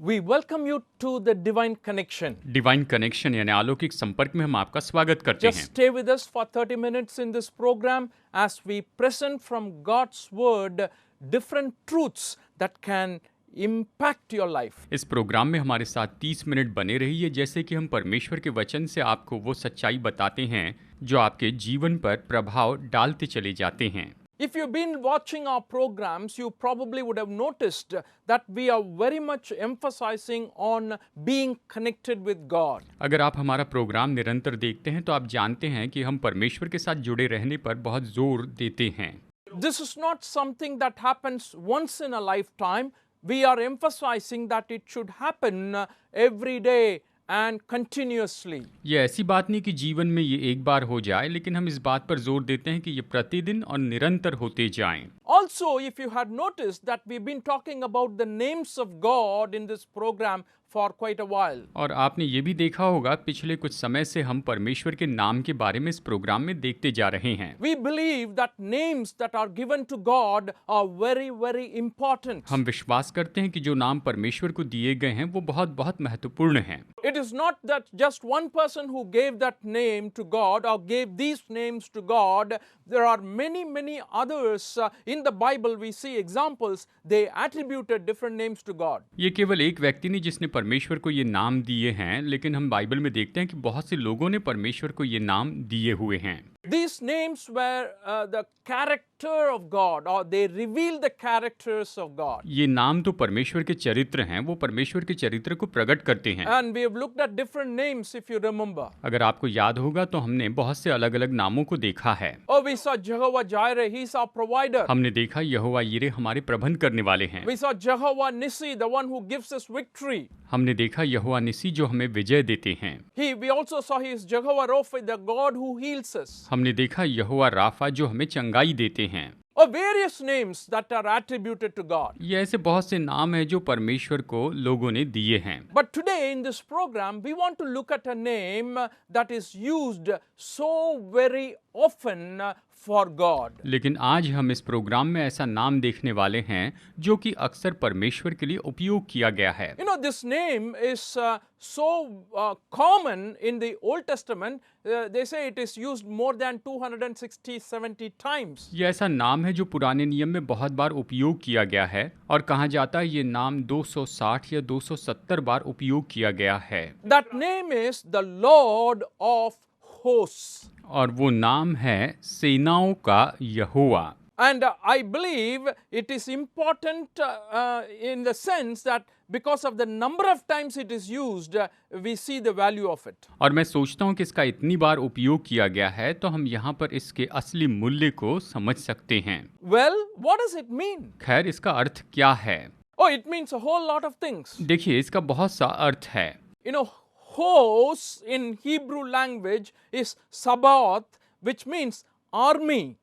We welcome you to the Divine Connection. Divine connection यानी अलौकिक संपर्क में हम आपका स्वागत करते Just हैं। stay with us for 30 minutes in this program as we present from God's Word different truths that can impact your life. इस प्रोग्राम में हमारे साथ 30 मिनट बने रहिए जैसे कि हम परमेश्वर के वचन से आपको वो सच्चाई बताते हैं जो आपके जीवन पर प्रभाव डालते चले जाते हैं। If you've been watching our programs, you probably would have noticed that we are very much emphasizing on being connected with God. अगर आप हमारा प्रोग्राम निरंतर देखते हैं तो आप जानते हैं कि हम परमेश्वर के साथ जुड़े रहने पर बहुत जोर देते हैं। This is not something that happens once in a lifetime. We are emphasizing that it should happen every day and continuously. ये ऐसी बात नहीं कि जीवन में ये एक बार हो जाए, लेकिन हम इस बात पर जोर देते हैं कि ये प्रतिदिन और निरंतर होते जाएं। Also, if you had noticed that we've been talking about the names of God in this program for quite a while. और आपने ये भी देखा होगा पिछले कुछ समय से हम परमेश्वर के नाम के बारे में इस प्रोग्राम में देखते जा रहे हैं। We believe that names that are given to God are very, very important. हम विश्वास करते हैं कि जो नाम परमेश्वर को दिए गए हैं वो बहुत बहुत महत्वपूर्ण हैं। It is not that just one person who gave that name to God or gave these names to God. There are many, many others. In the Bible we see examples. They attributed different names to God. ये केवल एक व्यक्ति नहीं जिसने परमेश्वर को ये नाम दिए हैं, लेकिन हम बाइबल में देखते हैं कि बहुत से लोगों ने परमेश्वर को ये नाम दिए हुए हैं। These names were the character of God, or they reveal the characters of God. ये नाम तो परमेश्वर के चरित्र हैं, वो परमेश्वर के चरित्र को प्रकट करते हैं। And we have looked at different names, if you remember. अगर आपको याद होगा तो हमने बहुत से अलग अलग नामों को देखा है। Oh, we saw Jehovah Jireh, he's our provider. हमने देखा यहोवा यिरे हमारे प्रबंध करने वाले हैं। We saw Jehovah Nissi, the one who gives us victory. हमने देखा यहोवा निसी जो हमें विजय देते हैं। We also saw he is Jehovah Rapha, the God who heals us. हमने देखा यहोवा राफा जो हमें चंगाई देते हैं। Or various names that are attributed to God. ये ऐसे बहुत से नाम हैं जो परमेश्वर को लोगों ने दिए हैं। But today in this program, we want to look at a name that is used so very often for God. लेकिन आज हम इस प्रोग्राम में ऐसा नाम देखने वाले हैं जो कि अक्सर परमेश्वर के लिए उपयोग किया गया है। You know, this name is so common in the Old Testament. They say it is used more than 260-70 times. ये ऐसा नाम है जो पुराने नियम में बहुत बार उपयोग किया गया है और कहा जाता है ये नाम 260 या 270 बार उपयोग किया गया है। That name is the Lord of Hosts. और वो नाम है सेनाओं का यहोवा। And I believe it is important in the sense that because of the number of times it is used, we see the value of it. और मैं सोचता हूँ कि इसका इतनी बार उपयोग किया गया है तो हम यहाँ पर इसके असली मूल्य को समझ सकते हैं। Well, what does it mean? खैर इसका अर्थ क्या है? Oh, it means a whole lot of things. देखिए इसका बहुत सा अर्थ है। You know, hosts in Hebrew language is Sabaoth, which means army,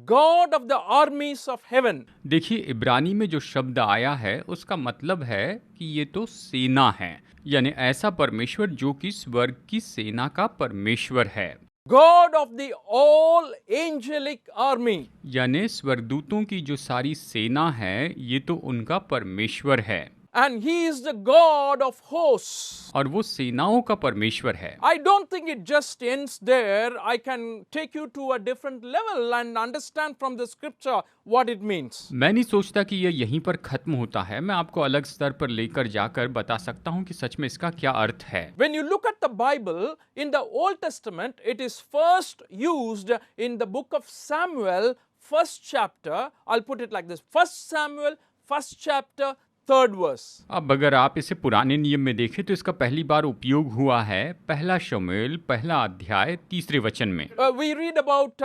God of the armies of heaven. देखिए इब्रानी में जो शब्द आया है उसका मतलब है कि ये तो सेना है, यानी ऐसा परमेश्वर जो कि स्वर्ग की सेना का परमेश्वर है। God of the all angelic army. यानी स्वर्गदूतों की जो सारी सेना है ये तो उनका परमेश्वर है। And he is the God of hosts. और वो सेनाओं का परमेश्वर है। I don't think it just ends there. I can take you to a different level and understand from the scripture what it means. मैं नहीं सोचता कि ये यहीं पर खत्म होता है। मैं आपको अलग स्तर पर लेकर जाकर बता सकता हूँ कि सच में इसका क्या अर्थ है। When you look at the Bible, in the Old Testament, it is first used in the book of Samuel, first chapter. I'll put it like this. 1 Samuel, first chapter, third verse. अब अगर आप इसे पुराने नियम में देखें तो इसका पहली बार उपयोग हुआ है पहला शमूएल पहला अध्याय तीसरे वचन में। We read about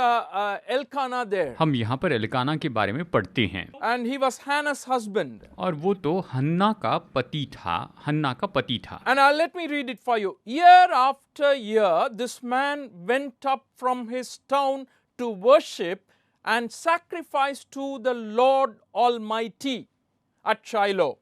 Elkanah there. हम यहाँ पर एल्काना के बारे में पढ़ते हैं। And he was Hannah's husband. और वो तो हन्ना का पति था। And let me read it for you. Year after year, this man went up from his town to worship and sacrifice to the Lord Almighty at Shiloh,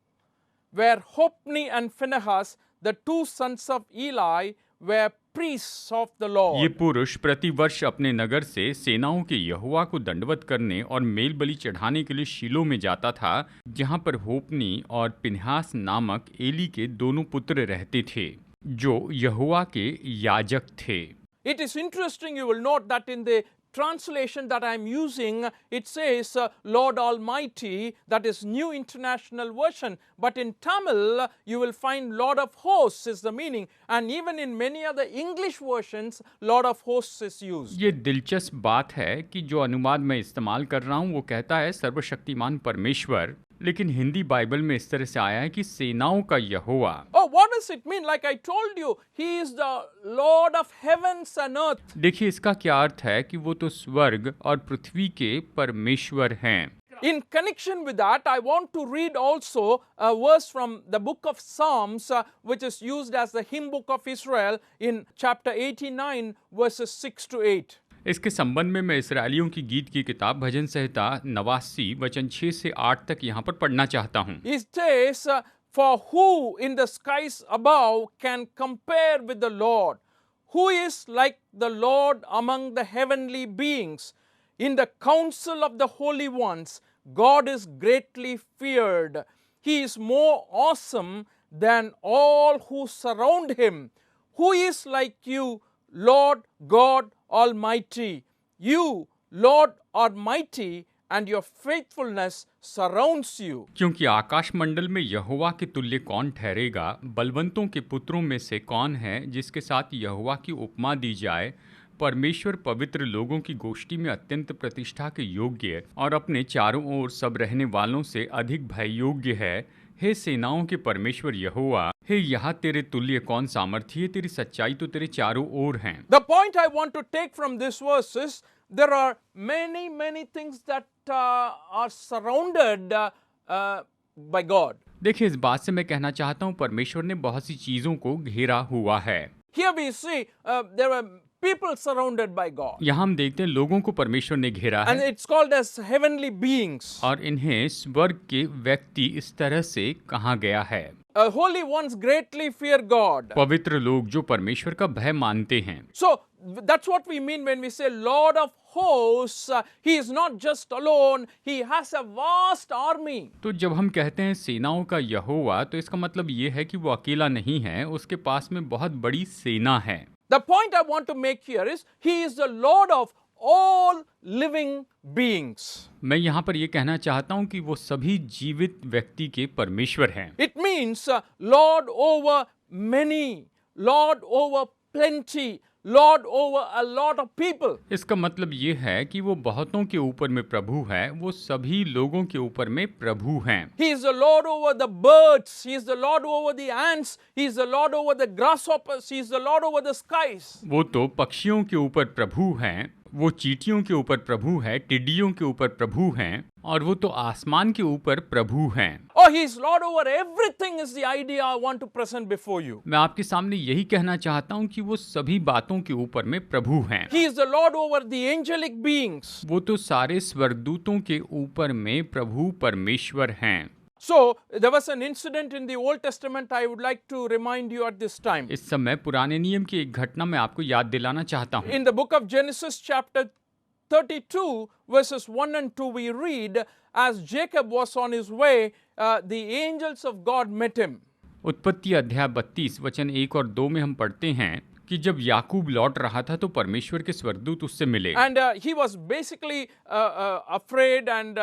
where Hophni and Phinehas, the two sons of Eli, were priests of the ये Lord. पुरुष प्रतिवर्ष अपने नगर से सेनाओं के यहोवा को दंडवत करने और मेल बलि चढ़ाने के लिए शीलो में जाता था, जहां पर होपनी और पिन्हास नामक एली के दोनों पुत्र रहते थे, जो यहोवा के याजक थे। It is interesting, you will note that in the translation that I am using, it says Lord Almighty, that is New International Version. But in Tamil, you will find Lord of Hosts is the meaning. And even in many other English versions, Lord of Hosts is used. ये दिलचस्प बात है कि जो अनुवाद मैं इस्तेमाल कर रहा हूँ वो कहता है सर्वशक्तिमान परमेश्वर, लेकिन हिंदी बाइबल में इस तरह से आया है कि सेनाओं का यहोवा। Oh, what does it mean? Like I told you, He is the Lord of heavens and earth. देखिए इसका क्या अर्थ है कि वो तो स्वर्ग और पृथ्वी के परमेश्वर हैं। In connection with that, I want to read also a verse from the book of Psalms, which is used as the hymn book of Israel in chapter 89, verses 6 to 8. इसके संबंध में मैं इसराइलियों की गीत की किताब भजन संहिता 89 वचन 6 से 8 तक यहाँ पर पढ़ना चाहता हूँ। It says, For who in the skies above can compare with the Lord? Who is like the Lord among the heavenly beings? In the council of the holy ones, God is greatly feared. He is more awesome than all who surround him. Who is like you, Lord God Almighty? You, Lord, are mighty, and your faithfulness surrounds you. क्योंकि आकाश मंडल में यहोवा के तुल्य कौन ठहरेगा? बलवंतों के पुत्रों में से कौन है जिसके साथ यहोवा की उपमा दी जाए? परमेश्वर पवित्र लोगों की गोष्ठी में अत्यंत प्रतिष्ठा के योग्य और अपने चारों ओर सब रहने वालों से अधिक भय योग्य है। हे सेनाओं के परमेश्वर यहोवा, हे यहाँ तेरे तुल्य कौन सामर्थी है? तेरी सच्चाई तो तेरे चारों ओर हैं। The point I want to take from this verse is there are many things that are surrounded by God. देखिए इस बात से मैं कहना चाहता हूँ परमेश्वर ने बहुत सी चीजों को घेरा हुआ है। Here we see there were people surrounded by God. यहाँ हम देखते हैं लोगों को परमेश्वर ने घेरा And है it's called as heavenly beings. और इन्हें स्वर्ग के व्यक्ति इस तरह से कहा गया है। Holy ones greatly fear God. पवित्र लोग जो परमेश्वर का भय मानते हैं। So that's what we mean when we say Lord of hosts. He is not just alone. He has a vast army. तो जब हम कहते हैं सेनाओं का यहोवा, तो इसका मतलब ये है कि वो अकेला नहीं है, उसके पास में बहुत बड़ी सेना है। The point I want to make here is He is the Lord of all living beings. मैं यहाँ पर ये कहना चाहता हूँ कि वो सभी जीवित व्यक्ति के परमेश्वर हैं। It means Lord over many, Lord over plenty, Lord over a lot of people. इसका मतलब ये है कि वो बहुतों के ऊपर में प्रभु है, वो सभी लोगों के ऊपर में प्रभु हैं। He is the Lord over the birds. He is the Lord over the ants. He is the Lord over the grasshoppers. He is the Lord over the skies. वो तो पक्षियों के ऊपर प्रभु हैं, वो चींटियों के ऊपर प्रभु है, टिड्डियों के ऊपर प्रभु हैं, और वो तो आसमान के ऊपर प्रभु हैं। Oh, He is Lord over everything is the idea I want to present before you. मैं आपके सामने यही कहना चाहता हूँ कि वो सभी बातों के ऊपर में प्रभु हैं। He is the Lord over the angelic beings. वो तो सारे स्वर्गदूतों के ऊपर में प्रभु परमेश्वर हैं। So, there was an incident in the Old Testament I would like to remind you at this time. इस समय पुराने नियम की एक घटना मैं आपको याद दिलाना चाहता हूँ। In the book of Genesis chapter 32 verses 1 and 2 we read, as Jacob was on his way, the angels of God met him. उत्पत्ति अध्याय 32 वचन 1 और 2 में हम पढ़ते हैं कि जब याकूब लौट रहा था तो परमेश्वर के स्वर्गदूत उससे मिले। And he was basically afraid and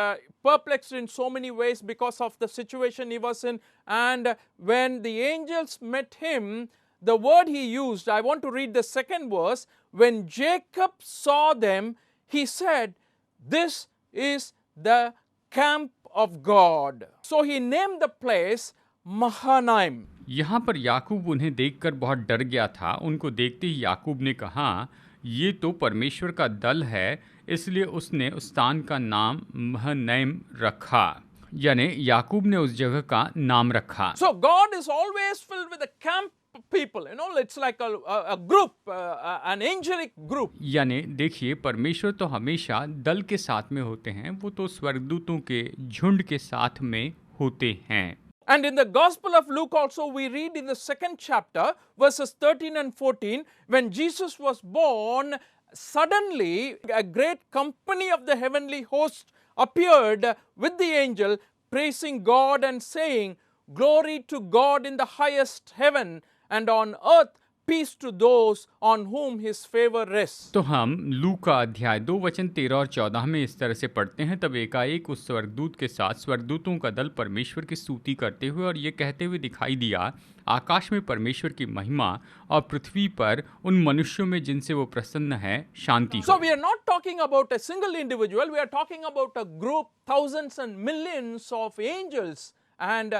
perplexed in so many ways because of the situation he was in. And when the angels met him, the word he used, I want to read the second verse. When Jacob saw them, he said, "This is the camp of God." So he named the place Mahanaim. यहाँ पर याकूब उन्हें देखकर बहुत डर गया था। उनको देखते ही याकूब ने कहा, ये तो परमेश्वर का दल है, इसलिए उसने उस स्थान का नाम महनैम रखा, यानी याकूब ने उस जगह का नाम रखा। So God is always filled with a camp of people, you know, it's like a group, an angelic group. यानी देखिए परमेश्वर तो हमेशा दल के साथ में होते हैं, वो तो स्वर्गदूतों के झुंड के साथ में होते हैं। And in the Gospel of Luke also we read in the 2nd chapter verses 13 and 14, when Jesus was born, suddenly a great company of the heavenly host appeared with the angel, praising God and saying, "Glory to God in the highest heaven, and on earth peace to those on whom his favor rests." तो हम लूका अध्याय 2 वचन 13 और 14 में इस तरह से पढ़ते हैं, तब एकाएक उस स्वर्गदूत के साथ स्वर्गदूतों का दल परमेश्वर की स्तुति करते हुए और ये कहते हुए दिखाई दिया, आकाश में परमेश्वर की महिमा और पृथ्वी पर उन मनुष्यों में जिनसे वो प्रसन्न है शांति So हो। we are not talking about a single individual, we are talking about a group, thousands and millions of angels and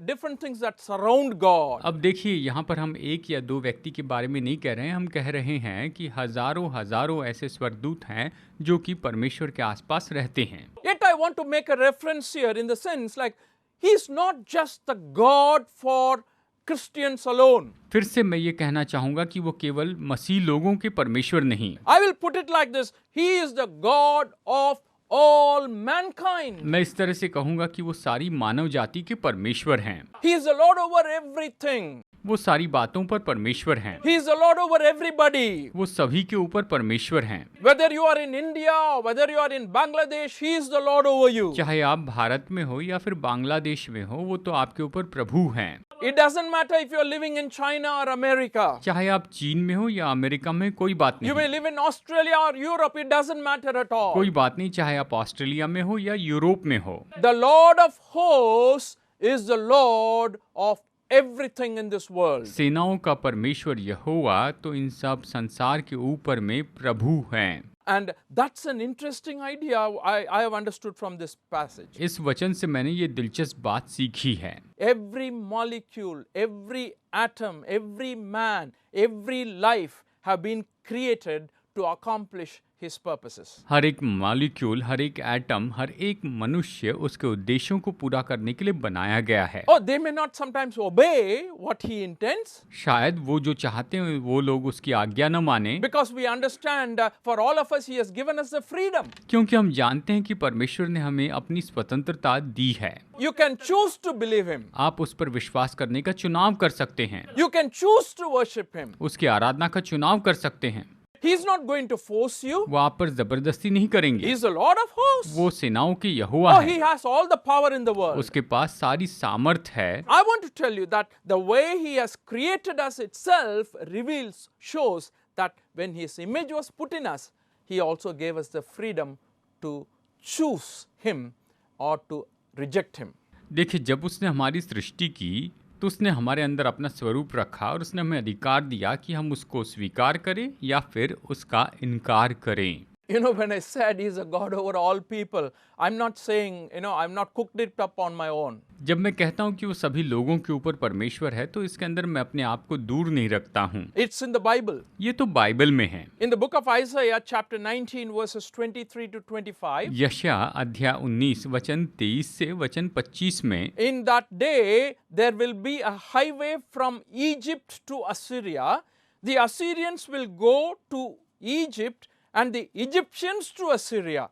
different things that surround God. अब देखिए, यहाँ पर हम एक या दो व्यक्ति के बारे में नहीं कह रहे हैं, हम कह रहे हैं कि हजारों हजारों ऐसे स्वर्गदूत हैं जो कि परमेश्वर के आसपास रहते हैं। Yet I want to make a reference here in the sense like he is not just the God for Christians alone. फिर से मैं ये कहना चाहूँगा कि वो केवल मसीह लोगों के परमेश्वर नहीं। I will put it like this, he is the God of all mankind. मैं इस तरह से कहूँगा कि वो सारी मानव जाति के परमेश्वर हैं। He is the Lord over everything. वो सारी बातों पर परमेश्वर हैं। He is the Lord over everybody. वो सभी के ऊपर परमेश्वर हैं। Whether you are in India or whether you are in Bangladesh, he is the Lord over you. चाहे आप भारत में हो या फिर बांग्लादेश में हो, वो तो आपके ऊपर प्रभु हैं। It doesn't matter if you are living in China or America. चाहे आप चीन में हो या अमेरिका में, कोई बात You may नहीं। live in Australia or Europe, it doesn't matter at all. कोई बात नहीं, चाहे आप ऑस्ट्रेलिया में हो या यूरोप में हो। The Lord of hosts is the Lord of everything in this world. सेनाओं का परमेश्वर यहोवा तो इन सब संसार के ऊपर में प्रभु हैं। And that's an interesting idea I have understood from this passage. इस वचन से मैंने ये दिलचस्प बात सीखी है। Every molecule, every atom, every man, every life have been created to accomplish his purposes. हर एक मॉलिक्यूल, हर एक एटम, हर एक मनुष्य उसके उद्देश्यों को पूरा करने के लिए बनाया गया है। Oh, they may not sometimes obey what he intends, शायद वो जो चाहते हैं वो लोग उसकी आज्ञा न माने, because we understand for all of us he has given us the freedom. क्योंकि हम जानते हैं कि परमेश्वर ने हमें अपनी स्वतंत्रता दी है। You can choose to believe him. आप उस पर विश्वास करने का चुनाव कर सकते हैं, You can choose to worship him. उसकी आराधना का चुनाव कर सकते हैं। He is not going to force you. वो आप पर जबरदस्ती नहीं He करेंगे। is the Lord of hosts. वो सेनाओं के यहोवा Oh, है। he has all the power in the world. उसके पास सारी सामर्थ है। I want to tell you that the way he has created us itself reveals, shows that when his image was put in us, he also gave us the freedom to choose him or to reject him. देखिए, जब उसने हमारी सृष्टि की तो उसने हमारे अंदर अपना स्वरूप रखा और उसने हमें अधिकार दिया कि हम उसको स्वीकार करें या फिर उसका इनकार करें। You know, when I said he's a God over all people, I'm not saying, I'm not cooked it up on my own. जब मैं कहता हूँ कि वो सभी लोगों के ऊपर परमेश्वर है, तो इसके अंदर मैं अपने आप को दूर नहीं रखता हूँ। It's in the Bible. ये तो बाइबल में है। In the book of Isaiah, chapter 19, verses 23 to 25, यशायाह अध्याय 19 वचन 23 से वचन 25 में, in that day there will be a highway from Egypt to Assyria. The Assyrians will go to Egypt and the Egyptians to Assyria.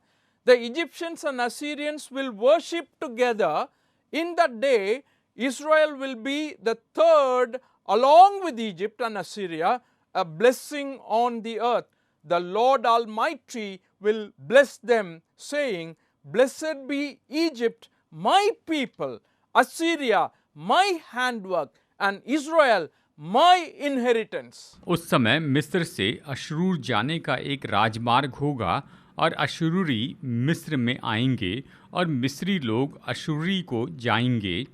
The Egyptians and Assyrians will worship together. In that day, Israel will be the third along with Egypt and Assyria, a blessing on the earth. The Lord Almighty will bless them, saying, "Blessed be Egypt, my people, Assyria, my handwork, and Israel, my inheritance." उस समय मिस्र से अशरूर जाने का एक राजमार्ग होगा और अशरूरी मिस्र में आएंगे और मिस्री लोग अशरूरी को जाएंगे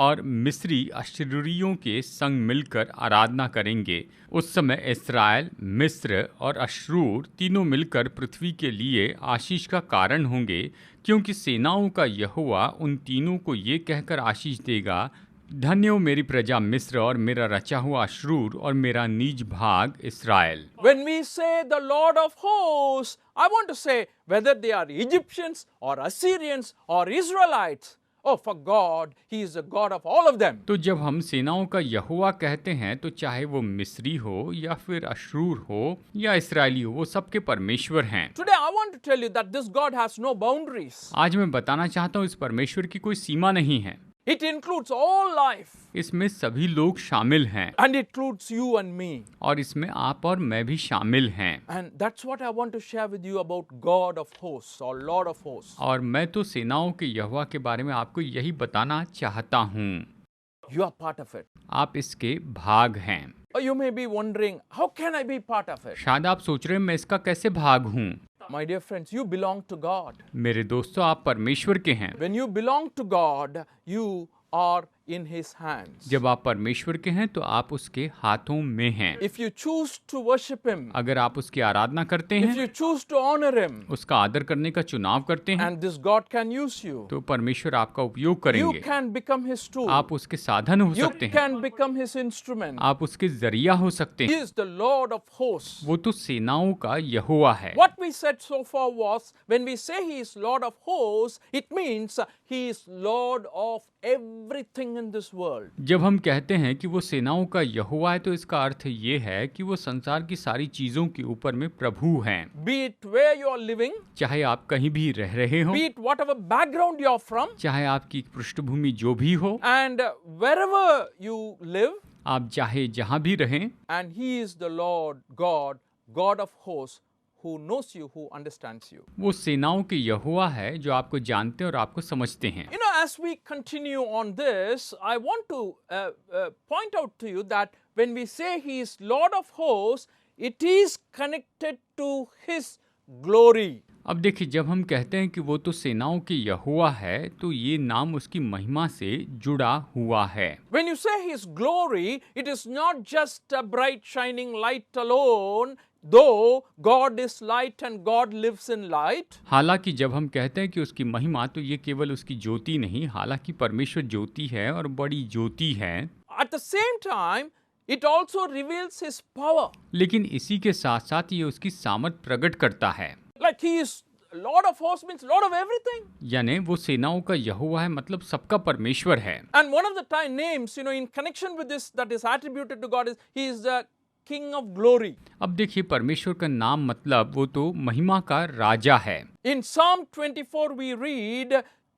और मिस्री अशरूरियों के संग मिलकर आराधना करेंगे। उस समय इस्राएल, मिस्र और अशरूर तीनों मिलकर पृथ्वी के लिए आशीष का कारण होंगे, क्योंकि सेनाओं का यहोवा उन तीनों को ये कहकर आशीष देगा, धन्य हो मेरी प्रजा मिस्र और मेरा रचा हुआ अशरूर और मेरा निज भाग इस्राएल। When we say the Lord of hosts, I want to say whether they are Egyptians or Assyrians or Israelites, oh, for God, He is the God of all of them. तो जब हम सेनाओं का यहोवा कहते हैं, तो चाहे वो मिस्री हो या फिर अशरूर हो या इस्राएली हो, वो सबके परमेश्वर हैं। Today I want to tell you that this God has no boundaries. आज मैं बताना चाहता हूँ, इस परमेश्वर की कोई सीमा नहीं है। It includes all life. इसमें सभी लोग शामिल हैं And it includes you and me. और इसमें आप और मैं भी शामिल हैं। And that's what I want to share with you about God of hosts or Lord of hosts. और मैं तो सेनाओं के यहोवा के बारे में आपको यही बताना चाहता हूँ। You are part of it. आप इसके भाग हैं। Or you may be wondering, how can I be part of it? शायद आप सोच रहे हैं मैं इसका कैसे भाग हूँ। My dear friends, you belong to God. मेरे दोस्तों, आप परमेश्वर के हैं। When you belong to God, you are in His hands. जब आप परमेश्वर के हैं तो आप उसके हाथों में हैं। If you choose to worship Him, अगर आप उसकी आराधना करते if हैं, you choose to honor Him, उसका आदर करने का चुनाव करते हैं, and this God can use you, तो परमेश्वर आपका उपयोग you करेंगे। can become His tool. आप उसके साधन हो You सकते हैं, can become His instrument. आप उसके जरिया हो सकते He हैं। is the Lord of hosts. वो तो सेनाओं का यहोवा है। What we said so far was, when we say He is Lord of hosts, it means He is Lord of everything in this world. जब हम कहते हैं कि वो सेनाओं का यहोवा है तो इसका अर्थ ये है कि वो संसार की सारी चीजों के ऊपर में प्रभु हैं। Be it where you are living, चाहे आप कहीं भी रह रहे हो, be it whatever background you are from, चाहे आपकी पृष्ठभूमि जो भी हो, and wherever you live, आप चाहे जहां भी रहें, and He is the Lord God, God of hosts, who knows you, who understands you. वो सेनाओं के यहोवा है जो आपको जानते हैं और आपको समझते हैं। You know, as we continue on this, I want to point out to you that when we say He is Lord of hosts, it is connected to His glory. अब देखिए, जब हम कहते हैं कि वो तो सेनाओं के यहोवा है तो ये नाम उसकी महिमा से जुड़ा हुआ है। When you say His glory, it is not just a bright shining light alone, though God is light and God lives in light. हालांकि जब हम कहते हैं कि उसकी महिमा, तो ये केवल उसकी ज्योति नहीं, हालांकि परमेश्वर ज्योति है और बड़ी ज्योति है। At the same time, it also reveals His power. लेकिन इसी के साथ साथ ये उसकी सामर्थ प्रकट करता है। Like He is Lord of hosts means Lord of everything. यानी वो सेनाओं का यहोवा है, मतलब सबका परमेश्वर है। And one of the time names, in connection with this that is attributed to God is He is the King of glory. अब देखिए, परमेश्वर का नाम मतलब वो तो महिमा का राजा है। In Psalm 24 we read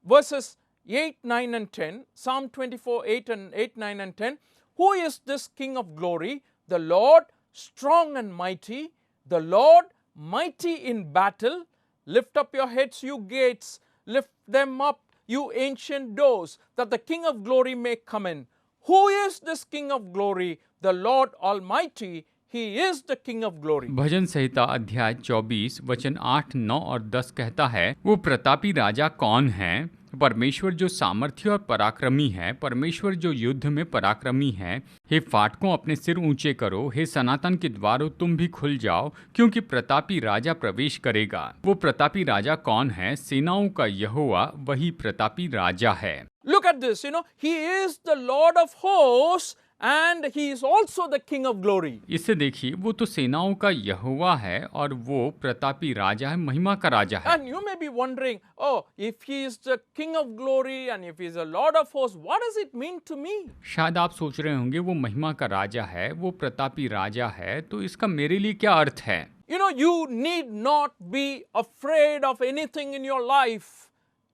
verses 8, 9 and 10. Psalm 24, 8, 9 and 10. Who is this King of glory? The Lord strong and mighty, the Lord mighty in battle. Lift up your heads, you gates, lift them up, you ancient doors, that the King of glory may come in. Who is this King of glory? The Lord Almighty, He is the King of glory. भजन संहिता अध्याय 24 वचन 8, 9 और 10 कहता है, वो प्रतापी राजा कौन है? परमेश्वर जो सामर्थ्य और पराक्रमी है, परमेश्वर जो युद्ध में पराक्रमी है। हे फाटकों, अपने सिर ऊंचे करो, हे सनातन के द्वारों तुम भी खुल जाओ, क्योंकि प्रतापी राजा प्रवेश करेगा। वो प्रतापी राजा कौन है? सेनाओं का यहोवा वही प्रतापी राजा है। Look at this, He is the Lord of hosts and He is also the King of glory. इसे देखिए, वो तो सेनाओं का यहोवा है और वो प्रतापी राजा है, महिमा का राजा है। And you may be wondering, if He is the King of glory and if He is the Lord of hosts, what does it mean to me? शायद आप सोच रहे होंगे, वो महिमा का राजा है, वो प्रतापी राजा है, तो इसका मेरे लिए क्या अर्थ है? You need not be afraid of anything in your life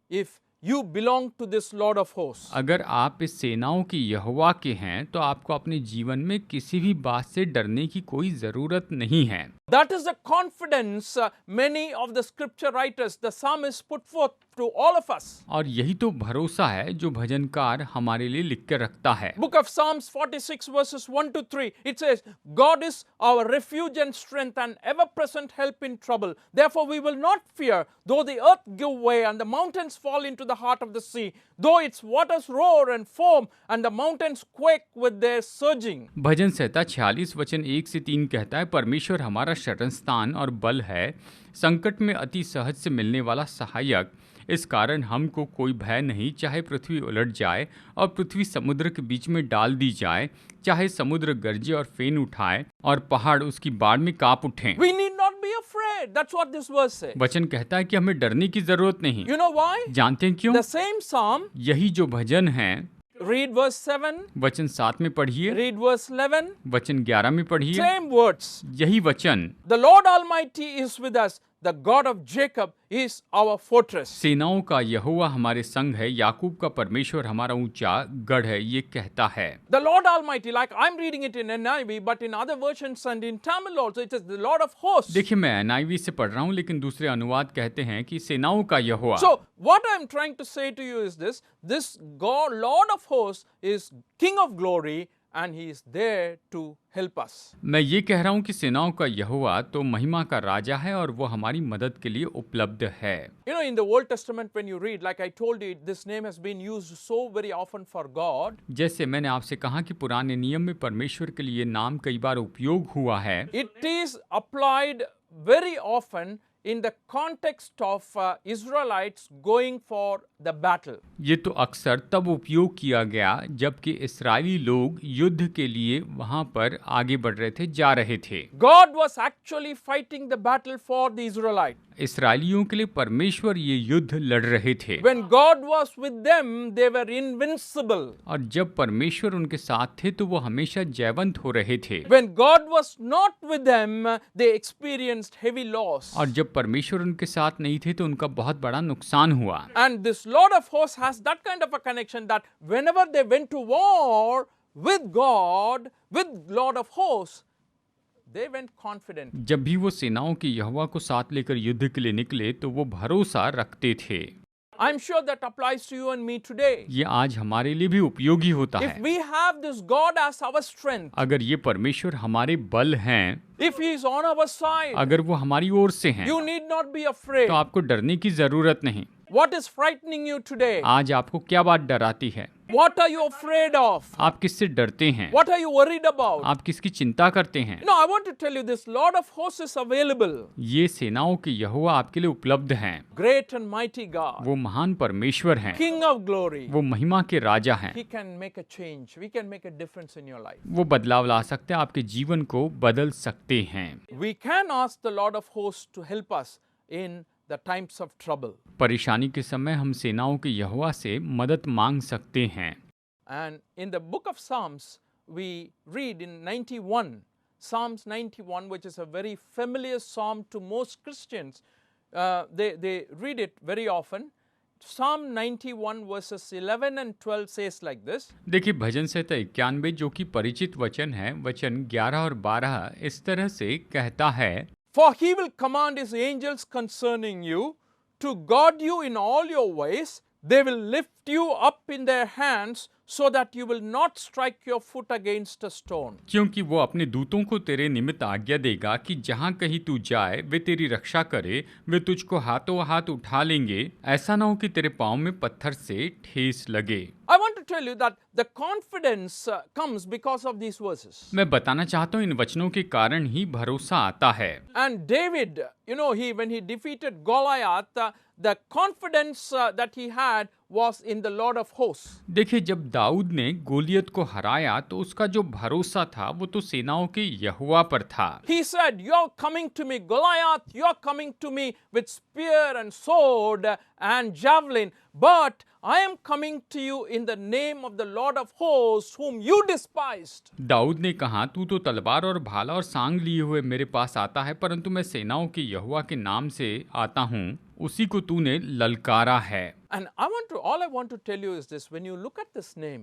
if you belong to this Lord of hosts. अगर आप इस सेनाओं की यहोवा के हैं तो आपको अपने जीवन में किसी भी बात से डरने की कोई जरूरत नहीं है। That is the confidence many of the scripture writers, the psalmists put forth to all of us. और यही तो भरोसा है जो भजनकार हमारे लिए लिख कर रखता है। Book of Psalms 46 verses 1 to 3, it says, God is our refuge and strength and ever-present help in trouble. Therefore we will not fear, though the earth give way and the mountains fall into the heart of the sea, though its waters roar and foam and the mountains quake with their surging. भजन संहिता 46 वचन 1 से 3 कहता है, परमेश्वर हमारा शरण स्थान और बल है, संकट में अति सहज से मिलने वाला सहायक। इस कारण हमको कोई भय नहीं, चाहे पृथ्वी उलट जाए और पृथ्वी समुद्र के बीच में डाल दी जाए, चाहे समुद्र गरजे और फेन उठाए और पहाड़ उसकी बाढ़ में कांप उठें। We need not be afraid. That's what this verse says. वचन कहता है कि हमें डरने की जरूरत नहीं। You know why? जानते हैं क्यों? The same psalm, यही जो भजन है, read verse 7, वचन 7 में पढ़िए, read verse 11, वचन 11 में पढ़िए, same words. यही वचन, The Lord Almighty is with us. the God of Jacob is our fortress. सेनाओं का यहोवा हमारे संग है, याकूब का परमेश्वर हमारा ऊंचा गढ़ है, ये कहता है। The Lord Almighty, like I'm reading it in NIV, but in other versions and in Tamil also, it is the Lord of hosts. देखिए, मैं NIV से पढ़ रहा हूँ, लेकिन दूसरे अनुवाद कहते हैं कि सेनाओं का यहोवा। So what I'm trying to say to you is this God, Lord of hosts, is King of glory, and he is there to help us. मैं ये कह रहा हूँ कि सेनाओं का यहोवा तो महिमा का राजा है और वो हमारी मदद के लिए उपलब्ध है। You know, in the Old Testament, when you read, like I told you, this name has been used so very often for God. जैसे मैंने आपसे कहा कि पुराने नियम में परमेश्वर के लिए नाम कई बार उपयोग हुआ है। It is applied very often in the context of Israelites going for the battle. ये तो अक्सर तब उपयोग किया गया जबकि इस्राएली लोग युद्ध के लिए वहां पर आगे बढ़ रहे थे, जा रहे थे। God was actually fighting the battle for the Israelites. इस्राएलियों के लिए परमेश्वर ये युद्ध लड़ रहे थे। When God was with them, they were invincible. और जब परमेश्वर उनके साथ थे तो वो हमेशा जयवंत हो रहे थे। When God was not with them, they experienced heavy loss. और जब परमेश्वर उनके साथ नहीं थे तो उनका बहुत बड़ा नुकसान हुआ। And this Lord of hosts has that kind of a connection that whenever they went to war with God, with Lord of hosts, they went confident. जब भी वो सेनाओं के यहोवा को साथ लेकर युद्ध के लिए निकले तो वो भरोसा रखते थे। I'm sure that applies to you and me today. ये आज हमारे लिए भी उपयोगी होता If है। we have this God as our strength, अगर ये परमेश्वर हमारे बल हैं, if He is on our side, अगर वो हमारी ओर से हैं, you need not be afraid. तो आपको डरने की जरूरत नहीं। What is frightening you today? आज आपको क्या बात डराती है? What are you afraid of? आप किससे डरते हैं? What are you worried about? आप किसकी चिंता करते हैं? You know, I want to tell you this Lord of hosts is available. ये सेनाओं के यहोवा आपके लिए उपलब्ध हैं। Great and mighty God. वो महान परमेश्वर हैं। King of glory. वो महिमा के राजा हैं। He can make a change. We can make a difference in your life. वो बदलाव ला सकते हैं, आपके जीवन को बदल सकते हैं। We can ask the Lord of hosts to help us in the times of trouble. परेशानी के समय हम सेनाओं के यहोवा से मदद मांग सकते हैं। And in the book of Psalms, we read in 91, Psalms 91, which is a very familiar psalm to most Christians. They read it very often. Psalm 91 verses 11 and 12 says like this. देखिए, भजन संहिता 91 जो कि परिचित वचन है, वचन 11 और 12 इस तरह से कहता है, For he will command his angels concerning you to guard you in all your ways. They will lift you up in their hands so that you will not strike your foot against a stone. क्योंकि वो अपने दूतों को तेरे निमित्त आज्ञा देगा कि जहाँ कहीं तू जाए वे तेरी रक्षा करे, वे तुझको हाथों हाथ उठा लेंगे, ऐसा ना हो कि तेरे पाँव में पत्थर से ठेस लगे। I want to tell you that the confidence comes because of these verses. मैं बताना चाहता हूँ इन वचनों के कारण ही भरोसा आता है। And David, you know, when he defeated Goliath, the confidence that he had was in the Lord of hosts. देखिए, जब दाऊद ने गोलियत को हराया तो उसका जो भरोसा था वो तो सेनाओं के यहोवा पर था। He said, "You're coming to me, Goliath. You're coming to me with spear and sword and javelin, but I am coming to you in the name of the Lord of hosts, whom you despised." Dawood ने कहा, तू तो तलवार और भाला और सांग लिए हुए मेरे पास आता है, परंतु मैं सेनाओं के यहोवा के नाम से आता हूँ, उसी को तूने ललकारा है। And all I want to tell you is this: when you look at this name,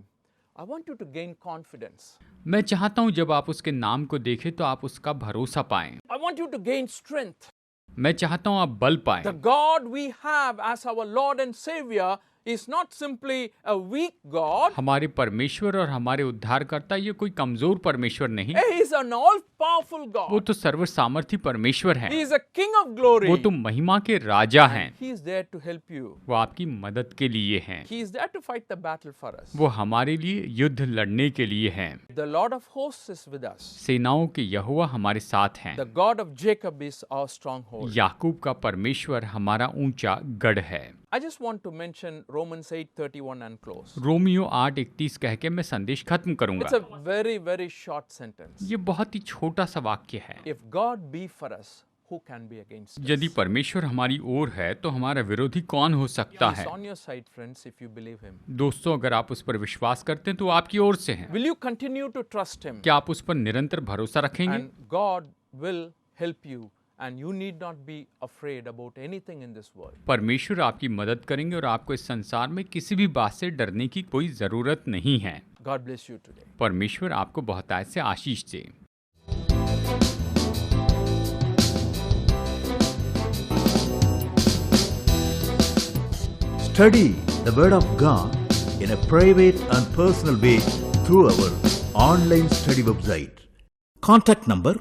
I want you to gain confidence. मैं चाहता हूँ जब आप उसके नाम को देखें तो आप उसका भरोसा पाएं। I want you to gain strength. मैं चाहता हूँ आप बल पाएं। The God we have as our Lord and Savior is not simply a weak God. हमारे परमेश्वर और हमारे उद्धारकर्ता ये कोई कमजोर परमेश्वर नहीं, He is an all-powerful God. वो तो सर्व सामर्थी परमेश्वर है। He is a King of glory. वो तो महिमा के राजा हैं। He is there to help you. वो आपकी मदद के लिए हैं। He is there to fight the battle for us. वो हमारे लिए युद्ध लड़ने के लिए हैं। The Lord of hosts is with us. सेनाओं के यहोवा हमारे साथ हैं। The God of Jacob is our stronghold. याकूब का परमेश्वर हमारा ऊंचा गढ़ है। I just want to mention Romans 8:31 and close. Romeo 8:31 कह के मैं संदेश खत्म It's करूंगा। a very, very short sentence. ये बहुत ही छोटा सा वाक्य है। If God be for us, who can be against us? यदि परमेश्वर हमारी ओर है तो हमारा विरोधी कौन हो सकता He is है? on your side, friends, if you believe Him. दोस्तों, अगर आप उस पर विश्वास करते हैं तो वो आपकी ओर से हैं। Will you continue to trust Him? क्या आप उस पर निरंतर भरोसा रखेंगे? And God will help you and you need not be afraid about anything in this world. परमेश्वर आपकी मदद करेंगे और आपको इस संसार में किसी भी बात से डरने की कोई ज़रूरत नहीं है। God bless you today. परमेश्वर आपको बहुतायत से आशीष दे। Study the Word of God in a private and personal way through our online study website. Contact number